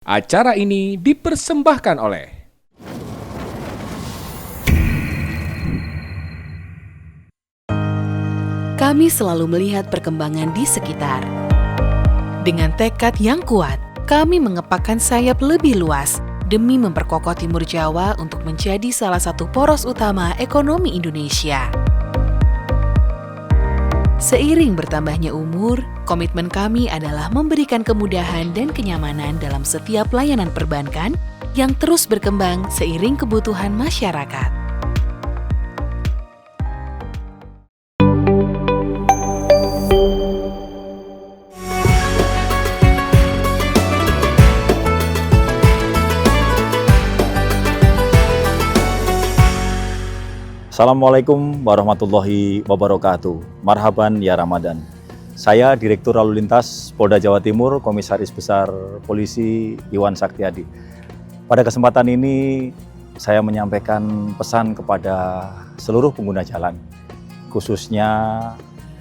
Acara ini dipersembahkan oleh Kami selalu melihat perkembangan di sekitar. Dengan tekad yang kuat, kami mengepakkan sayap lebih luas demi memperkokoh Timur Jawa untuk menjadi salah satu poros utama ekonomi Indonesia. Seiring bertambahnya umur, komitmen kami adalah memberikan kemudahan dan kenyamanan dalam setiap layanan perbankan yang terus berkembang seiring kebutuhan masyarakat. Assalamualaikum warahmatullahi wabarakatuh. Marhaban ya Ramadan. Saya Direktur Lalu Lintas Polda Jawa Timur, Komisaris Besar Polisi Iwan Saktiadi. Pada kesempatan ini saya menyampaikan pesan kepada seluruh pengguna jalan, khususnya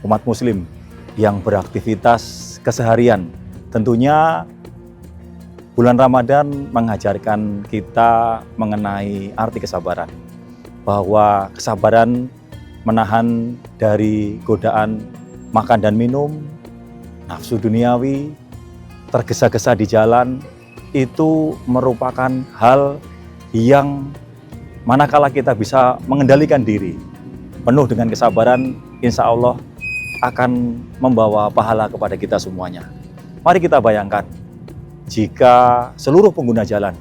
umat muslim yang beraktivitas keseharian. Tentunya bulan Ramadan mengajarkan kita mengenai arti kesabaran, bahwa kesabaran menahan dari godaan makan dan minum, nafsu duniawi, tergesa-gesa di jalan, itu merupakan hal yang manakala kita bisa mengendalikan diri penuh dengan kesabaran, insya Allah akan membawa pahala kepada kita semuanya. Mari kita bayangkan, jika seluruh pengguna jalan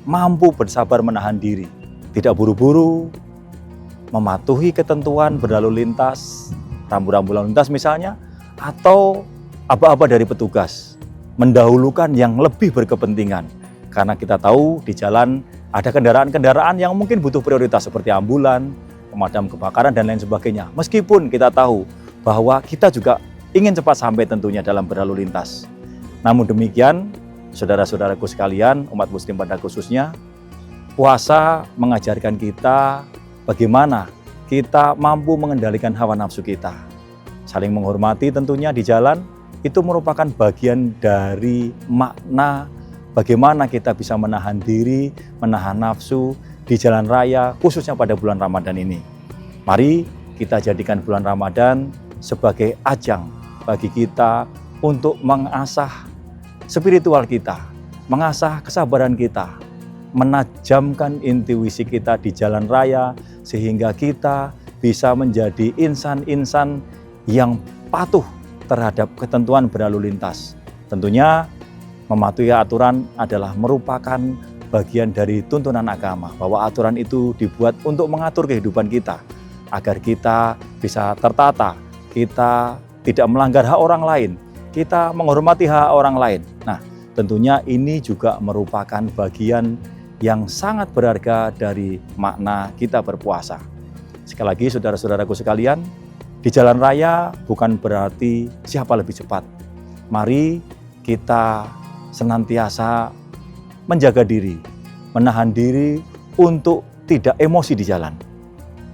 mampu bersabar menahan diri, tidak buru-buru, mematuhi ketentuan berlalu lintas, rambu-rambu lalu lintas misalnya, atau aba-aba dari petugas, mendahulukan yang lebih berkepentingan. Karena kita tahu di jalan ada kendaraan-kendaraan yang mungkin butuh prioritas seperti ambulan, pemadam kebakaran, dan lain sebagainya. Meskipun kita tahu bahwa kita juga ingin cepat sampai tentunya dalam berlalu lintas. Namun demikian, saudara-saudaraku sekalian, umat muslim pada khususnya, puasa mengajarkan kita bagaimana kita mampu mengendalikan hawa nafsu kita. Saling menghormati tentunya di jalan, itu merupakan bagian dari makna bagaimana kita bisa menahan diri, menahan nafsu di jalan raya, khususnya pada bulan Ramadan ini. Mari kita jadikan bulan Ramadan sebagai ajang bagi kita untuk mengasah spiritual kita, mengasah kesabaran kita, menajamkan intuisi kita di jalan raya sehingga kita bisa menjadi insan-insan yang patuh terhadap ketentuan berlalu lintas. Tentunya mematuhi aturan adalah merupakan bagian dari tuntunan agama, bahwa aturan itu dibuat untuk mengatur kehidupan kita agar kita bisa tertata, kita tidak melanggar hak orang lain, kita menghormati hak orang lain. Nah, tentunya ini juga merupakan bagian yang sangat berharga dari makna kita berpuasa. Sekali lagi saudara-saudaraku sekalian, di jalan raya bukan berarti siapa lebih cepat. Mari kita senantiasa menjaga diri, menahan diri untuk tidak emosi di jalan.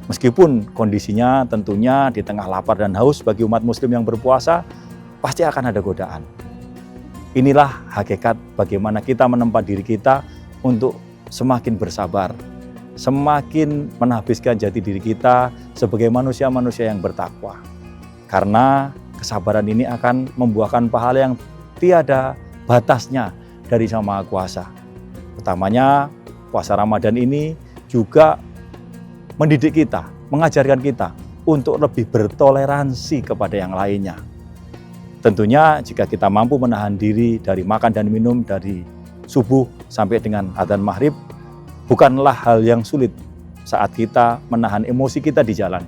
Meskipun kondisinya tentunya di tengah lapar dan haus bagi umat muslim yang berpuasa, pasti akan ada godaan. Inilah hakikat bagaimana kita menempa diri kita untuk semakin bersabar, semakin menghabiskan jati diri kita sebagai manusia-manusia yang bertakwa. Karena kesabaran ini akan membuahkan pahala yang tiada batasnya dari Sang Maha Kuasa. Utamanya puasa Ramadan ini juga mendidik kita, mengajarkan kita untuk lebih bertoleransi kepada yang lainnya. Tentunya jika kita mampu menahan diri dari makan dan minum dari subuh sampai dengan adzan maghrib, bukanlah hal yang sulit saat kita menahan emosi kita di jalan.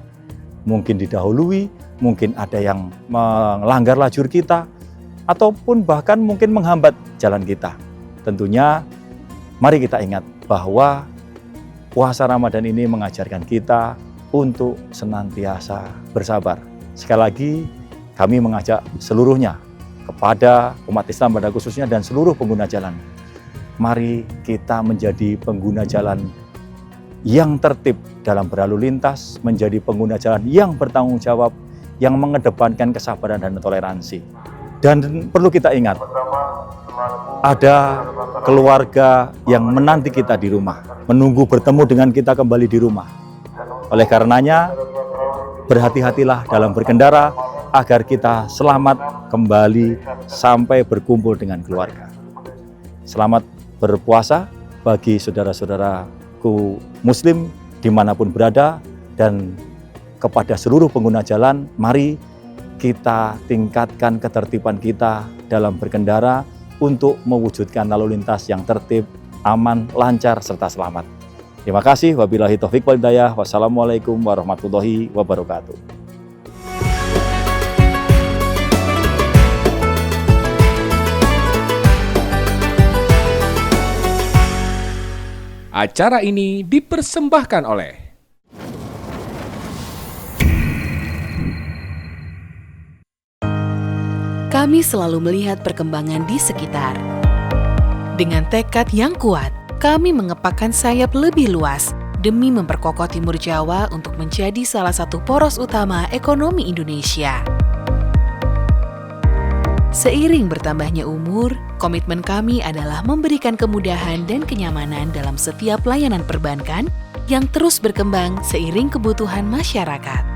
Mungkin didahului, mungkin ada yang melanggar lajur kita, ataupun bahkan mungkin menghambat jalan kita. Tentunya mari kita ingat bahwa puasa Ramadan ini mengajarkan kita untuk senantiasa bersabar. Sekali lagi kami mengajak seluruhnya kepada umat Islam pada khususnya dan seluruh pengguna jalan. Mari kita menjadi pengguna jalan yang tertib dalam berlalu lintas, menjadi pengguna jalan yang bertanggung jawab, yang mengedepankan kesabaran dan toleransi. Dan perlu kita ingat, ada keluarga yang menanti kita di rumah, menunggu bertemu dengan kita kembali di rumah. Oleh karenanya, berhati-hatilah dalam berkendara agar kita selamat kembali sampai berkumpul dengan keluarga. Selamat berpuasa bagi saudara-saudaraku Muslim dimanapun berada, dan kepada seluruh pengguna jalan, mari kita tingkatkan ketertiban kita dalam berkendara untuk mewujudkan lalu lintas yang tertib, aman, lancar, serta selamat. Terima kasih. Wabillahi taufiq wal hidayah. Wassalamualaikum warahmatullahi wabarakatuh. Acara ini dipersembahkan oleh Kami selalu melihat perkembangan di sekitar. Dengan tekad yang kuat, kami mengepakkan sayap lebih luas demi memperkokoh Timur Jawa untuk menjadi salah satu poros utama ekonomi Indonesia. Seiring bertambahnya umur, komitmen kami adalah memberikan kemudahan dan kenyamanan dalam setiap layanan perbankan yang terus berkembang seiring kebutuhan masyarakat.